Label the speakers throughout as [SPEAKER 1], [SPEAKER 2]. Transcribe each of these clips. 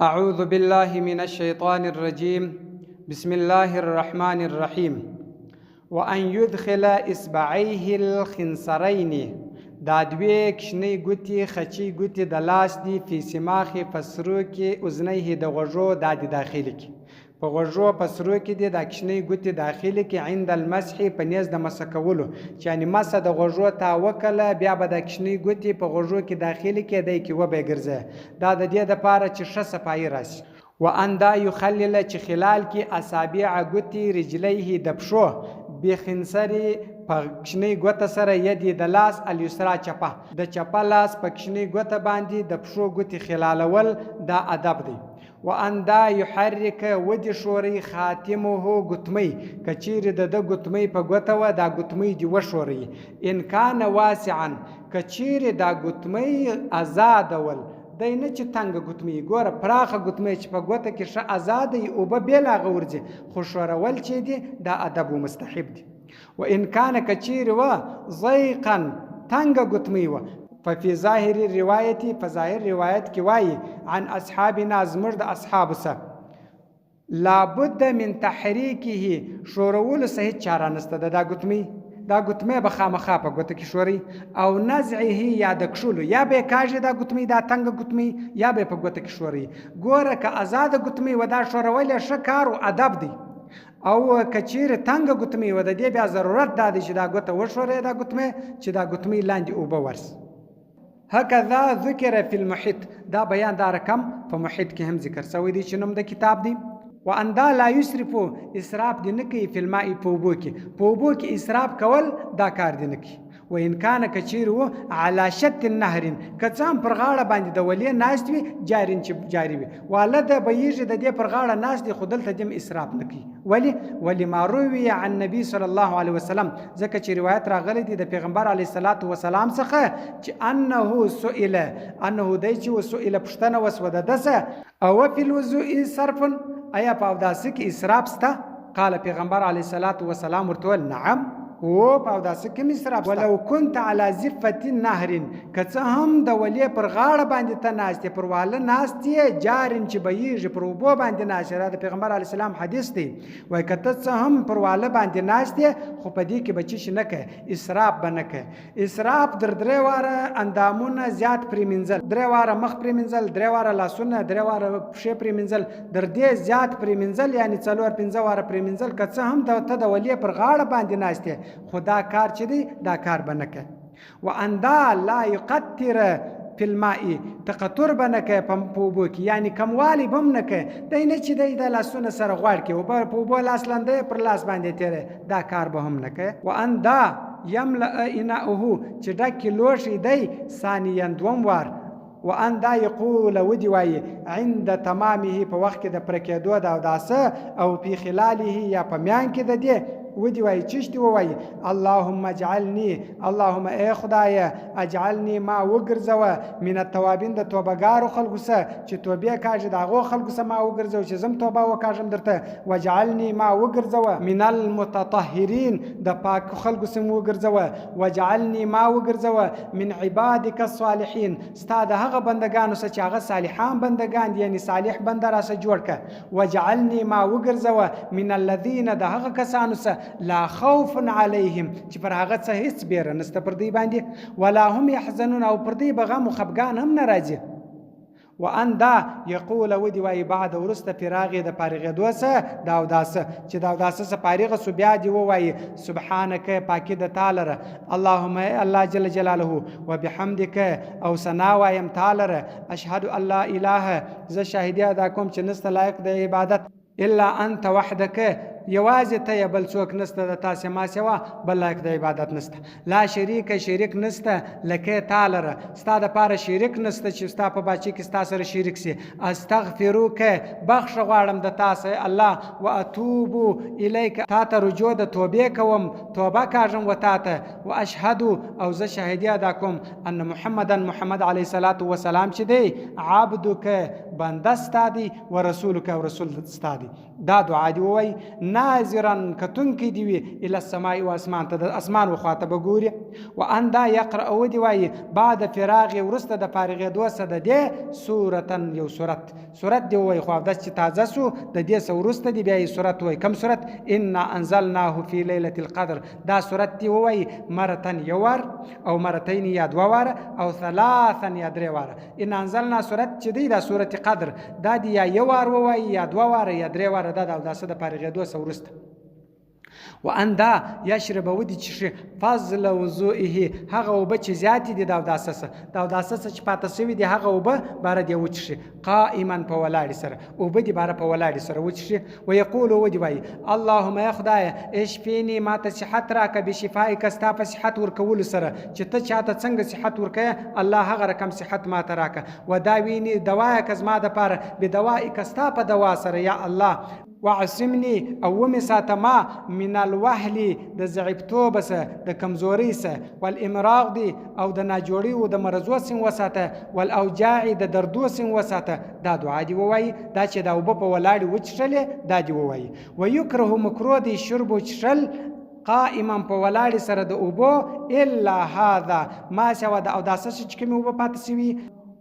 [SPEAKER 1] أعوذ بالله من الشيطان الرجيم بسم الله الرحمن الرحيم وأن يدخل إصبعيه الخنصرين دا دوی کشنی ګوتې خچی ګوتې د لاس دی فی سماخ فسرو کې اذنیه د غوږو دا دی داخلي کې په غوږو پسرو کې دی دا کشنی ګوتې داخلي کې عند المسح په نیز د مسح کولو چې یعنی مسح د غوږو تا وکله بیا به د کشنی ګوتې په غوږو کې داخلي کې دی کې و به ګرځي دا د دې دپاره چې ښه صفایي راشي وان دا یخلل چې خلال کې اصابع ګوتې رجلیه د پښو بخنصري په کشنی ګوته سره یدی د لاس الیسرا چپه د چپه لاس په کشنی ګوته باندې د پښو ګوتې خلالول دا ادب دی وان دا یحرک ودی شوري خاتمه ګتمی کچیر د ګتمی په ګوته و دا ګتمی دی وشوري ان کان واسعا کچیر دا ګتمی آزاد ول دای نه چې تنګ ګتمی ګوره پراخه ګتمی چې په ګوته کې ښه آزاد ای او به بلا غورځي خو شورول چې دی دا ادب و مستحب دی و ان کان کچیر و ضیقا تنگ ګتمی و ففي ظاهر روایتی فظاهر روایت کی وای عن اصحابنا زمرد اصحاب سه لابد من تحریکه شورول صحیح چاره نسته دا ګتمی به خامخا په ګوته کې شوري او نزعه یا د کښلو یا به کاږي دا ګتمی دا تنګ ګتمی یا به په ګوته کې شوري ګوره که آزاد ګتمی و دا شورول ښه کار او ادب دی او کچیر تنگ ګتمی و د دې بیا ضرورت دا دی چې دا ګوته وشوري دا ګتمی چې دا ګتمی لاندې اوبه ورس هكذا ذکر فی المحیط دا بیان دا رقم په محیط کې هم ذکر شوی دی چې نوم د کتاب دی وان دا لا یسرفو اسراف دی نه کوي فی الماء په اوبو کې اسراف کول دا کار دی نه کوي و ان کان کچیر و علی شط النهر کڅام پر غاړه باندې د ولې ناست وي جارین چې جاری وي والده بهیږي د دې پر غاړه ناست دی خودل ته دم اسراف نه کوي ولی ما روي عن نبی صلی الله علیه وسلم ځکه چې روایت راغلی دی د پیغمبر علیه الصلاۃ والسلام څخه چې انه سئل انه دای چې سئل پښتنه وسوده دسه او فی الوضوء صرف ایا په اوداسه کې اسراف سته قال پیغمبر علیه الصلاۃ والسلام ورته نعم او په اوداسه کې اسراف ولو كنت على زفه النهر کڅه هم د ولې پر غاړه باندې ته ناشته پر واله ناشته جارین چې بهیږي پر وبو باندې ناشره د پیغمبر علی السلام حدیث دی وای کته څه هم پر واله باندې ناشته خو په دې کې بچی شنه کې اسراف بنکه اسراف در درې واره اندامونه زیات پریمنزل درې واره مخ پریمنزل درې واره لاسونه درې واره پښې پریمنزل در دې زیات پریمنزل یعنی 4-5 واره پریمنزل کڅه هم ته د ولې پر غاړه باندې ناشته خدا کار چې دی دا کار بنکه وان دا لا یقطر فی الماء تقطر بنکه په اوبو کې یعنی کموالی بم نکه دی نه چې دی د لاسونه سره غوړ کې او په اوبو لاس لاندې پر لاس باندې تیره دا کار به هم نکه وان دا یملأ اناؤه چې ډک لوښی دی ثانیا دوم وار وان دا یقول ودی وای عند تمامه په وخت کې د پرکېدو د اوداسه او په خلاله یا په میان کې د دې ودی وای چشتي وای اللهم اجعلني اللهم اے خدای اجعلني ما وګرځوه من التوابین د توبګارو خلکو سره چې توبې کاږي دغه خلکو سره ما وګرځو چې زم توبه وکاږم درته واجعلني ما وګرځوه من المتطهرین د پاک خلکو سره وګرځوه واجعلني ما وګرځوه من عبادك الصالحین ستاد هغه بندگانو سره چې هغه صالحان بندگان یعنی صالح بنده را سره جوړ ک واجعلني ما وګرځوه من الذين د هغه کسانو سره لا خوف علیهم چې پر هغه څه هیڅ بیره نسته پر دی باندې ولا هم يحزنون او پر دی بغم خفګان هم ناراضي وان دا یقول ودی وای بعد ورسته فراغ د فارغېدو سه دا اوداسه چې دا اوداسه سه فارغه سو بیا دی وای سبحانك پاکی د تعالی اللهم الله جل جلاله وبحمدك او ثنا وایم تعالی اشهد ان لا اله ز شاهدی ادا کوم چې نست لایق د عبادت الا انت وحدك یوازې ته بل څوک نسته د تاسې ما سوا بل لایق د عبادت نسته لا شریک نسته لکه تعالی ستا دپاره شریک نسته چې ستا په باچې کې ستا سره شریک سي استغفروک بخښه غواړم د تاسې الله و اتوب الیک تا ته رجوع د توبې کوم توبه کاږم و تا ته و اشهد او زه شاهدي ادا کوم ان محمد علیه الصلاة والسلام چې دی عبدک بنده ستا دی و رسولک او رسول ستا دی. دا دعا دی ووایي ناظرا کتونکی دی وي الی السماء و اسمان ته، د اسمان و خواته به ګوري. وان دا یقرأ ودی وایي بعد فراغ وروسته د فارغېدو څه د دې سورتن یو سورت دی ووایي. خو اودس چې تازه سو د دې څه وروسته دی بیا یې سورت وایي. کوم سورت؟ انا انزلناه فی لیلة القدر. دا سورت دی ووایي مرتن یو وار او مرتین یا دوه واره او ثلاثا یا درې واره. انا انزلنا سورت چې دی دا سورت قدر دا دی یا یو وار ووایي یا دوه واره یا درې واره. دا د اوداسه د فارغېدو څه وروسته. وان دا یشرب ودی چې فضل وضوئه هغه اوبه چې زیاتې دي د اوداسه څه د اوداسه څه چې پاته سوي دي هغه اوبه باره دې وڅښي قائما په ولاړې سره. اوبه دې باره په ولاړې سره وڅښي. ویقول ودی وایي اللهم یا خدایه اشفیني ماته صحت راکه بشفایک ستا په صحت ورکولو سره چې ته چاته څنګه صحت ورکوې الله هغه رقم صحت ماته راکه. وداویني دوایک زما دپاره بدوایک ستا په دوا سره یا الله. وعصمني او ومي ساتما من الوهل د ضعیفتوب سه د کمزوري سه والامراض دي او د ناجوړي او د مرزو سین وساته والاوجاع د دردو سین وساته. دا دعا دی ووایي دا چې دا اوبه په ولاړې وچښلې دا دی ووایي. ویکره مکروه دی شرب وچښل قائما په ولاړې سره د اوبو الا هذا ما سوا د اوداسه چې کومې اوبه پاتې سوي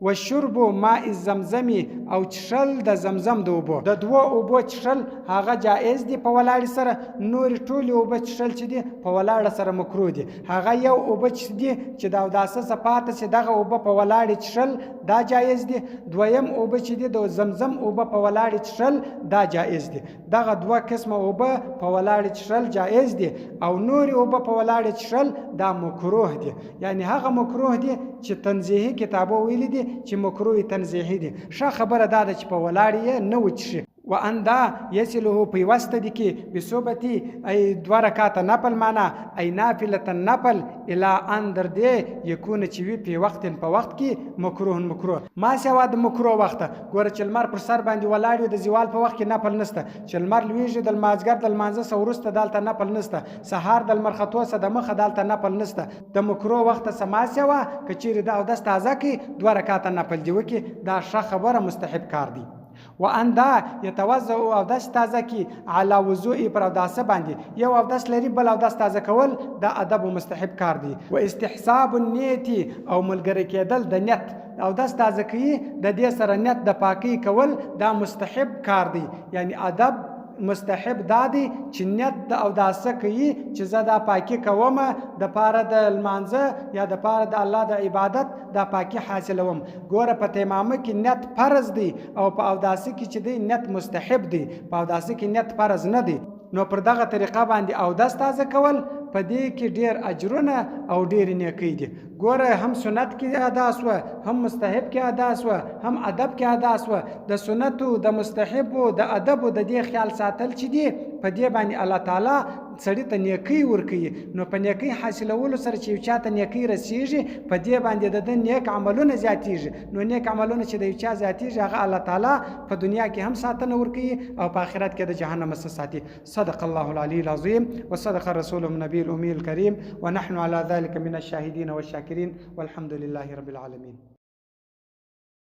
[SPEAKER 1] وشرب ماء الزمزم او چښل د زمزم د اوبو د دوه اوبو چښل هغه جایز دي په ولاړې سره. نورې ټولې اوبه چښل چې دي په ولاړه سره مکروه دي. هغه یو اوبه چې دي چې د اوداسه څخه پاته چې دغه اوبه په ولاړې چښل دا جایز دي. دویم اوبه چې دي د زمزم اوبه په ولاړې چښل دا جایز دي. دغه دوه قسمه اوبه په ولاړې چښل جایز دي او نورې اوبه په ولاړې چښل دا مکروه دي. یعنی هغه مکروه دي چې تنزیهي کتابو ویلي دي چې مکروه تنزیهي دي. ښه خبره دا ده چې په ولاړې یې نه وچښي. وان دا یسله پیوسته دي کې بصوبتي ای دوه رکعته نفل معنا ای نافله نفل الی ان در دې یکونه چې وي په وخت په وخت کې مکروه ما سوا د مکروه وخته. ګوره چې لمر پر سر باندې ولاړ د زیوال په وخت کې نفل نسته. چې لمر لویږي د لمازګر د لمانځه څخه وروسته دلته نفل نسته. سهار د لمر ختو څخه د مخه دلته نفل نسته. د مکروه وخته سما سوا که چیرې د اودس تازه کې دوه رکعته نفل دی وکړي دا ښه خبره مستحب کار دی. وان دا یتوضع اودس تازه کی علی وضوء پر اوداسه باندې یو اودس لري بل اودس تازه کول دا ادب او مستحب کار دی. و استحساب النیت او ملګری کېدل د نیت اودس تازه کی د دې سره نیت د پاکی کول دا مستحب کار دی. یعنی ادب مستحب دادی چې نیت د اوداسه کوي چې زه دا پاکي کوم د پاره د لمانځه یا د پاره د الله د عبادت دا پاکي حاصلوم. ګوره په تیمامه کې نیت فرض دی او په اوداسه کې چې دی نیت مستحب دی. په اوداسه کې نیت فرض نه دی. نو پر دغه طریقه باندې اودس تازه کول په دې کې ډیر اجرونه او ډیر نیکی دي. ګوره هم سنت کې ادا سوه هم مستحب کې ادا سوه هم ادب کې ادا سوه. د سنتو د مستحبو د ادبو د دې خیال ساتل چې دی په دې باندې الله تعالی سړی ته نیکی ورکوي. نو په نیکی حاصلولو سره چې یو چا ته نیکی رسیږي په دې باندې د نیک عملونه زیاتیږي. نو نیک عملونه چې د یو چا زیاتیږي هغه الله تعالی په دنیا کې هم ساتنه ورکوي او په آخرت کې د جهنم څخه ساتي. صدق الله العلی العظیم وصدق رسوله النبي الأمي الكريم ونحن على ذلك من الشاهدين والشاكرين والحمد لله رب العالمين.